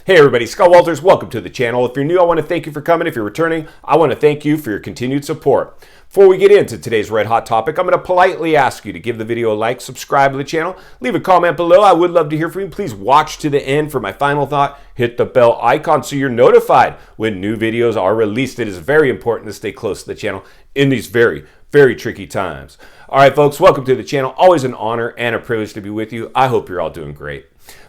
Hey everybody, Scott Walters, welcome to the channel. If you're new, I want to thank you for coming. If you're returning, I want to thank you for your continued support. Before we get into today's red hot topic, I'm going to politely ask you to give the video a like, subscribe to the channel, leave a comment below. I would love to hear from you. Please watch to the end for my final thought. Hit the bell icon so you're notified when new videos are released. It is very important to stay close to the channel in these very tricky times. All right, folks, welcome to the channel. Always an honor and a privilege to be with you. I hope you're all doing great.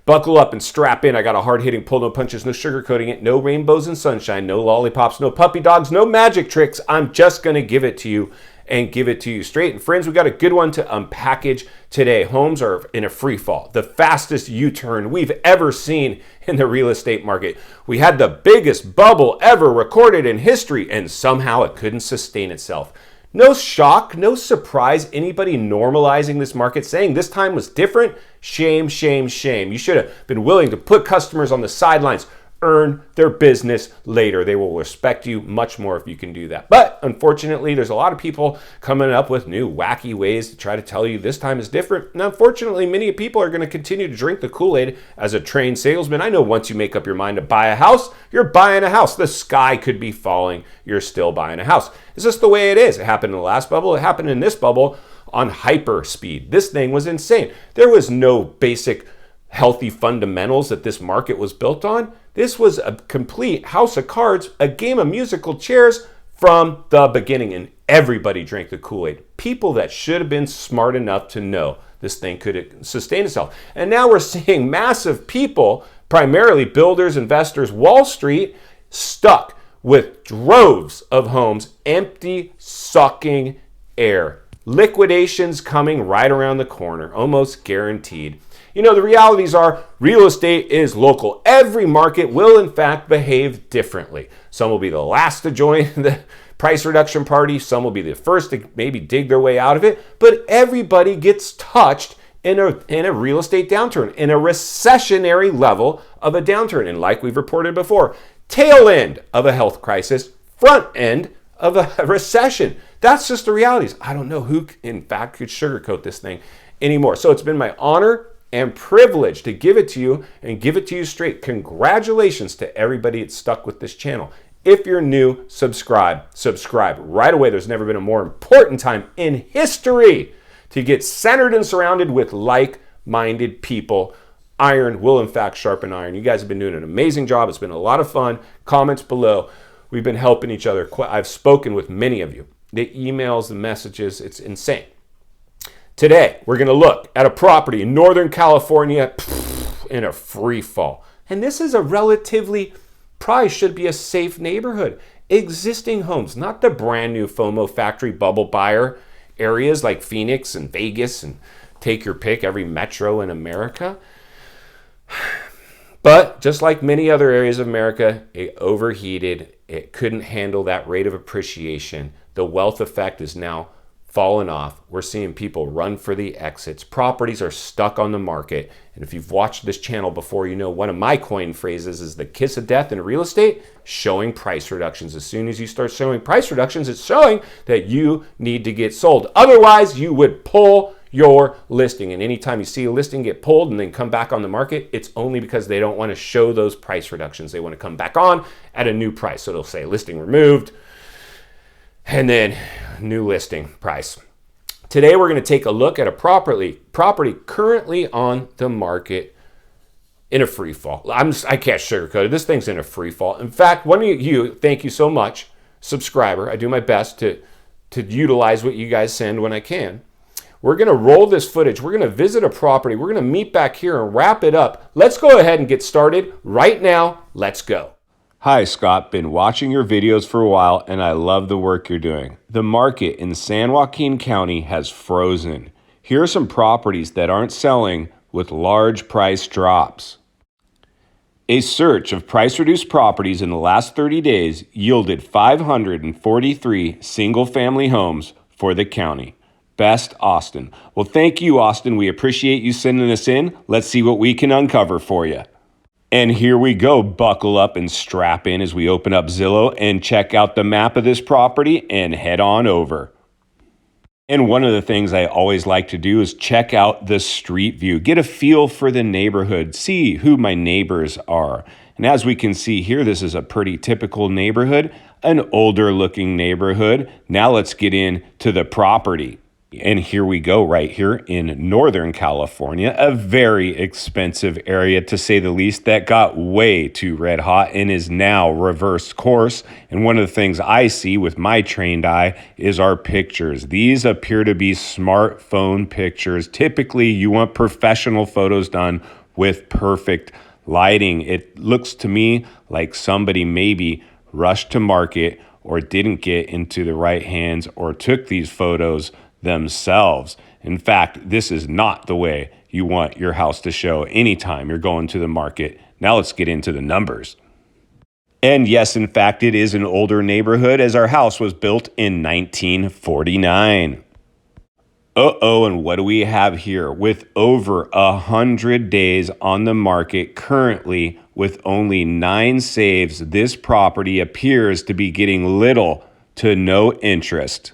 Buckle up and strap in. I got a hard-hitting pull, no punches, no sugarcoating it, no rainbows and sunshine, no lollipops, no puppy dogs, no magic tricks. I'm just going to give it to you and give it to you straight. And friends, we got a good one to unpackage today. Homes are in a free fall, the fastest U-turn we've ever seen in the real estate market. We had the biggest bubble ever recorded in history, and somehow it couldn't sustain itself. No shock, no surprise, anybody normalizing this market, saying this time was different. Shame, shame, shame. You should have been willing to put customers on the sidelines, earn their business later. They will respect you much more if you can do that. But unfortunately, there's a lot of people coming up with new wacky ways to try to tell you this time is different. And unfortunately, many people are going to continue to drink the Kool-Aid as a trained salesman. I know once you make up your mind to buy a house, you're buying a house. The sky could be falling. You're still buying a house. It's just the way it is. It happened in the last bubble. It happened in this bubble on hyper speed. This thing was insane. There was no basic healthy fundamentals that this market was built on. This was a complete house of cards, a game of musical chairs from the beginning, and everybody drank the Kool-Aid. People that should have been smart enough to know this thing could sustain itself. And now we're seeing massive people, primarily builders, investors, Wall Street, stuck with droves of homes empty, sucking air. Liquidations coming right around the corner, almost guaranteed. You know, the realities are real estate is local. Every market will, in fact, behave differently. Some will be the last to join the price reduction party. Some will be the first to maybe dig their way out of it. But everybody gets touched in a real estate downturn, in a recessionary level of a downturn. And like we've reported before, tail end of a health crisis, front end of a recession. That's just the realities. I don't know who, in fact, could sugarcoat this thing anymore. So it's been my honor and privilege to give it to you and give it to you straight. Congratulations to everybody that's stuck with this channel. If you're new, subscribe right away. There's never been a more important time in history to get centered and surrounded with like-minded people. Iron will, in fact, sharpen iron. You guys have been doing an amazing job. It's been a lot of fun. Comments below. We've been helping each other. I've spoken with many of you. The emails, the messages, it's insane. Today, we're going to look at a property in Northern California in a free fall. And this is a relatively, probably should be a safe neighborhood. Existing homes, not the brand new FOMO factory bubble buyer areas like Phoenix and Vegas and take your pick, every metro in America. But just like many other areas of America, it overheated. It couldn't handle that rate of appreciation. The wealth effect is now fallen off. We're seeing people run for the exits. Properties are stuck on the market. And if you've watched this channel before, you know one of my coined phrases is the kiss of death in real estate, showing price reductions. As soon as you start showing price reductions, it's showing that you need to get sold. Otherwise, you would pull your listing. And anytime you see a listing get pulled and then come back on the market, it's only because they don't want to show those price reductions. They want to come back on at a new price. So they'll say listing removed, and then new listing price. Today we're going to take a look at a property currently on the market in a free fall. I can't sugarcoat it. This thing's in a free fall. In fact, one of you, thank you so much, subscriber. I do my best to utilize what you guys send when I can. We're going to roll this footage. We're going to visit a property. We're going to meet back here and wrap it up. Let's go ahead and get started right now. Let's go. Hi, Scott. Been watching your videos for a while, and I love the work you're doing. The market in San Joaquin County has frozen. Here are some properties that aren't selling with large price drops. A search of price-reduced properties in the last 30 days yielded 543 single-family homes for the county. Best, Austin. Well, thank you, Austin. We appreciate you sending this in. Let's see what we can uncover for you. And here we go. Buckle up and strap in as we open up Zillow and check out the map of this property and head on over. And one of the things I always like to do is check out the street view, get a feel for the neighborhood, see who my neighbors are. And as we can see here, this is a pretty typical neighborhood, an older looking neighborhood. Now let's get into the property. And here we go, right here in Northern California, a very expensive area to say the least, that got way too red hot and is now reversed course. And one of the things I see with my trained eye is our pictures. These appear to be smartphone pictures. Typically, you want professional photos done with perfect lighting. It looks to me like somebody maybe rushed to market or didn't get into the right hands or took these photos themselves. In fact, this is not the way you want your house to show anytime you're going to the market. Now let's get into the numbers. And yes, in fact, it is an older neighborhood as our house was built in 1949. And what do we have here? With over 100 days on the market currently with only 9 saves, this property appears to be getting little to no interest.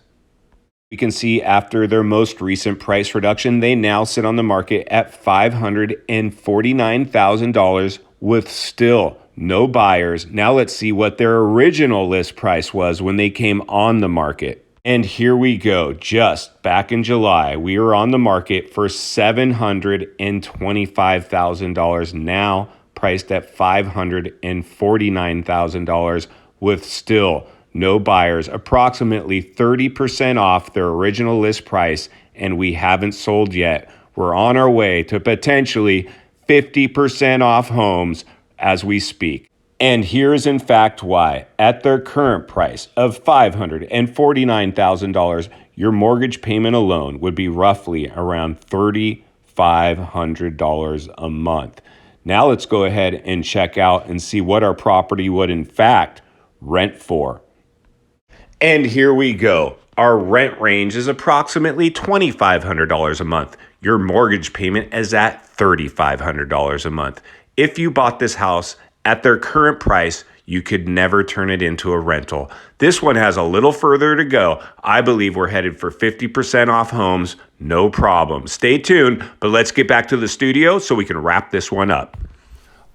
We can see after their most recent price reduction, they now sit on the market at $549,000 with still no buyers. Now let's see what their original list price was when they came on the market. And here we go. Just back in July, we were on the market for $725,000, now priced at $549,000 with still no buyers, approximately 30% off their original list price, and we haven't sold yet. We're on our way to potentially 50% off homes as we speak. And here's in fact why. At their current price of $549,000, your mortgage payment alone would be roughly around $3,500 a month. Now let's go ahead and check out and see what our property would in fact rent for. And here we go. Our rent range is approximately $2,500 a month. Your mortgage payment is at $3,500 a month. If you bought this house at their current price, you could never turn it into a rental. This one has a little further to go. I believe we're headed for 50% off homes, no problem. Stay tuned, but let's get back to the studio so we can wrap this one up.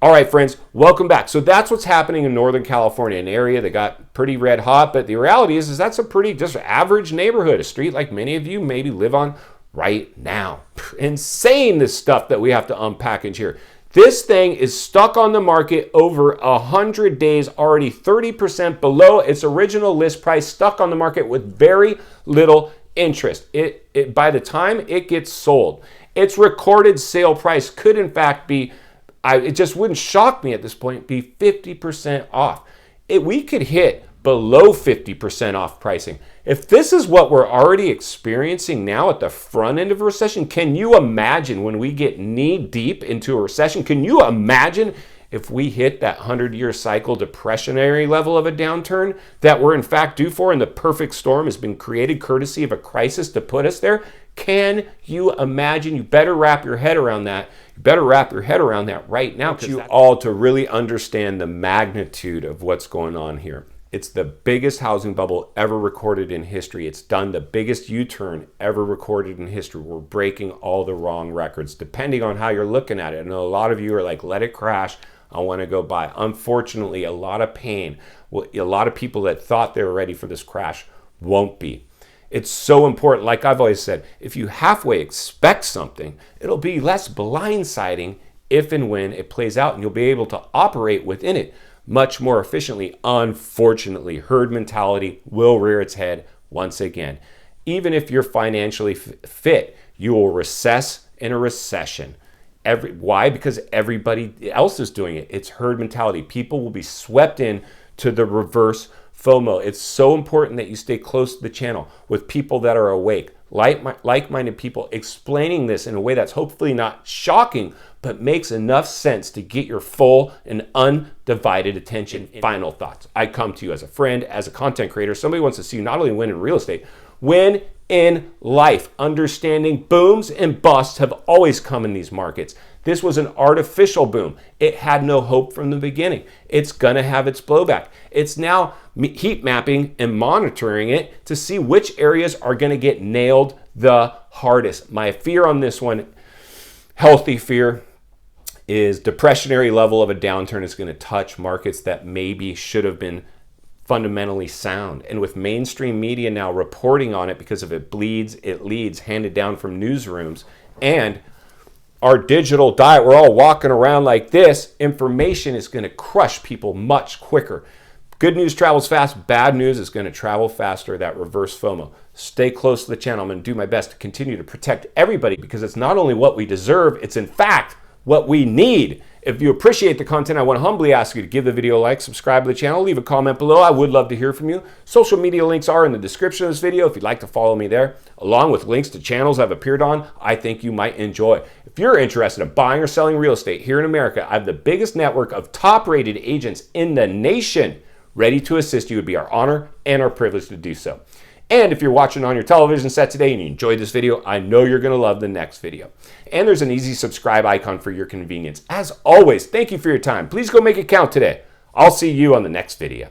All right, friends, welcome back. So that's what's happening in Northern California, an area that got pretty red hot, but the reality is that's a pretty just average neighborhood, a street like many of you maybe live on right now. Insane, this stuff that we have to unpackage here. This thing is stuck on the market over 100 days, already 30% below its original list price, stuck on the market with very little interest. By the time it gets sold, its recorded sale price could in fact be, it just wouldn't shock me at this point, be 50% off. We could hit below 50% off pricing. If this is what we're already experiencing now at the front end of a recession, can you imagine when we get knee deep into a recession? Can you imagine if we hit that 100-year cycle depressionary level of a downturn that we're in fact due for, and the perfect storm has been created courtesy of a crisis to put us there? Can you imagine? You better wrap your head around that. You better wrap your head around that right now, because you all to really understand the magnitude of what's going on here. It's the biggest housing bubble ever recorded in history. It's done the biggest U-turn ever recorded in history. We're breaking all the wrong records, depending on how you're looking at it. I know a lot of you are like, let it crash. I want to go buy. Unfortunately, a lot of pain. Well, a lot of people that thought they were ready for this crash won't be. It's so important. Like I've always said, if you halfway expect something, it'll be less blindsiding if and when it plays out, and you'll be able to operate within it much more efficiently. Unfortunately, herd mentality will rear its head once again. Even if you're financially fit, you will recess in a recession. Why? Because everybody else is doing it. It's herd mentality. People will be swept in to the reverse FOMO. It's so important that you stay close to the channel with people that are awake, like-minded people, explaining this in a way that's hopefully not shocking, but makes enough sense to get your full and undivided attention. Final thoughts. I come to you as a friend, as a content creator. Somebody wants to see you not only win in real estate, win in life. Understanding booms and busts have always come in these markets. This was an artificial boom. It had no hope from the beginning. It's going to have its blowback. It's now heat mapping and monitoring it to see which areas are going to get nailed the hardest. My fear on this one, healthy fear, is depressionary level of a downturn is going to touch markets that maybe should have been fundamentally sound. And with mainstream media now reporting on it, because if it bleeds, it leads, handed down from newsrooms, and our digital diet, we're all walking around like this, information is going to crush people much quicker. Good news travels fast, bad news is going to travel faster, that reverse FOMO. Stay close to the channel. I'm going to do my best to continue to protect everybody, because it's not only what we deserve, it's in fact what we need. If you appreciate the content, I want to humbly ask you to give the video a like, subscribe to the channel, leave a comment below. I would love to hear from you. Social media links are in the description of this video if you'd like to follow me there, along with links to channels I've appeared on I think you might enjoy. If you're interested in buying or selling real estate here in America, I have the biggest network of top-rated agents in the nation ready to assist you. It would be our honor and our privilege to do so. And if you're watching on your television set today and you enjoyed this video, I know you're going to love the next video. And there's an easy subscribe icon for your convenience. As always, thank you for your time. Please go make it count today. I'll see you on the next video.